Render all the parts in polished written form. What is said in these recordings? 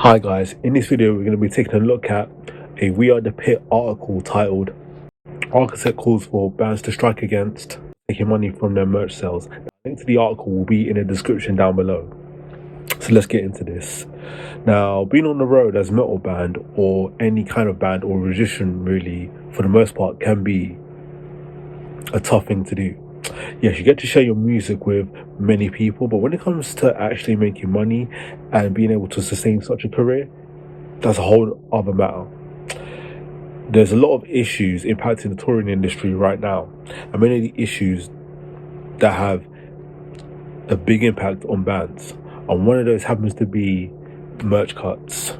Hi guys, in this video we're going to be taking a look at a We Are the Pit article titled Architect Calls for Bands to Strike Against Taking Money from Their Merch Sales. The link to the article will be in the description down below. So let's get into this. Now, being on the road as a metal band or any kind of band or musician really, for the most part, can be a tough thing to do. Yes, you get to share your music with many people, but when it comes to actually making money and being able to sustain such a career, that's a whole other matter. There's a lot of issues impacting the touring industry right now, and many of the issues that have a big impact on bands. And one of those happens to be merch cuts.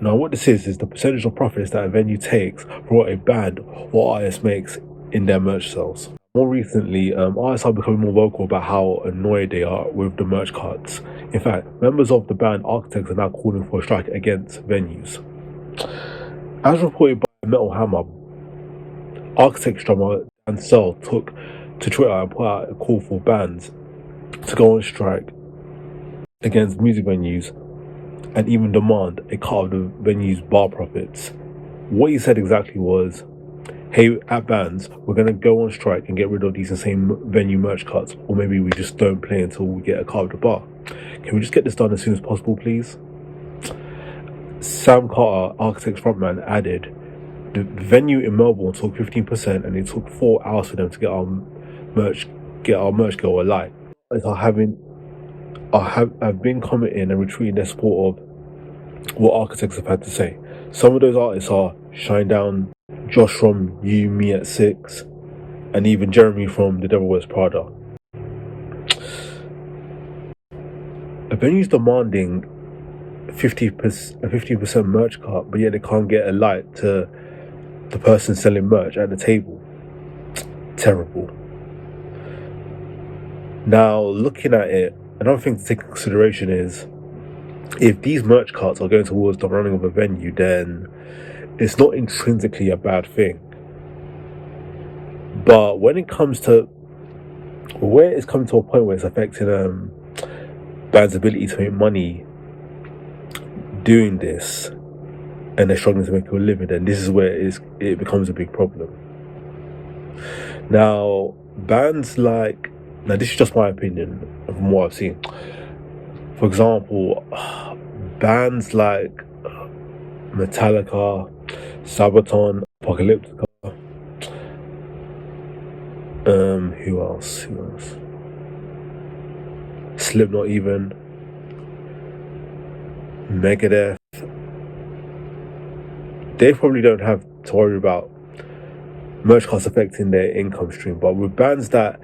Now, what this is the percentage of profits that a venue takes for what a band or artist makes in their merch sales. More recently, artists are becoming more vocal about how annoyed they are with the merch cuts. In fact, members of the band Architects are now calling for a strike against venues. As reported by Metal Hammer, Architects drummer Dan Searle took to Twitter and put out a call for bands to go on strike against music venues and even demand a cut of the venue's bar profits. What he said exactly was, hey, at bands, we're going to go on strike and get rid of these insane venue merch cuts, or maybe we just don't play until we get a cut of the bar. Can we just get this done as soon as possible, please? Sam Carter, Architects frontman, added, the venue in Melbourne took 15% and it took 4 hours for them to get our merch go alive. I've been commenting and retweeting their support of what Architects have had to say. Some of those artists are Shinedown, Josh from You Me at 6, and even Jeremy from The Devil Wears Prada. A venue's demanding 50% merch cut, but yet they can't get a light to the person selling merch at the table. Terrible. Now, looking at it, another thing to take into consideration is if these merch cuts are going towards the running of a venue, then it's not intrinsically a bad thing. But when it's come to a point where it's affecting bands' ability to make money doing this, and they're struggling to make a living, then this is where it becomes a big problem. Now, this is just my opinion from what I've seen. For example, bands like Metallica, Sabaton, Apocalyptica, who else? Slipknot, even Megadeth. They probably don't have to worry about merch costs affecting their income stream, but with bands that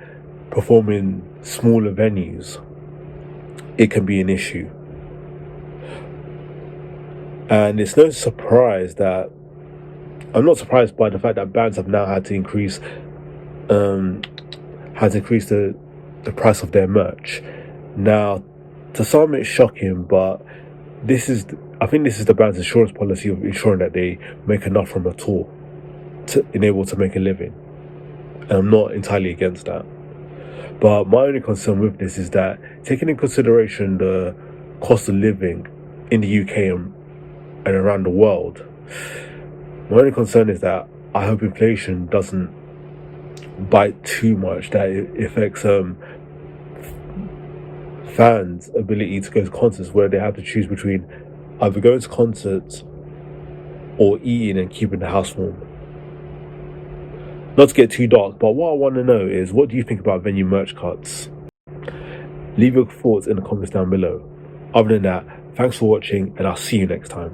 perform in smaller venues, it can be an issue. And it's no surprise that I'm not surprised by the fact that bands have now had to increase the price of their merch. Now, to some it's shocking, but I think this is the band's insurance policy of ensuring that they make enough from a tour to enable to make a living. And I'm not entirely against that. But my only concern with this is that, taking into consideration the cost of living in the UK and around the world, my only concern is that I hope inflation doesn't bite too much, that it affects fans' ability to go to concerts, where they have to choose between either going to concerts or eating and keeping the house warm. Not to get too dark, but what I want to know is, what do you think about venue merch cuts? Leave your thoughts in the comments down below. Other than that, thanks for watching, and I'll see you next time.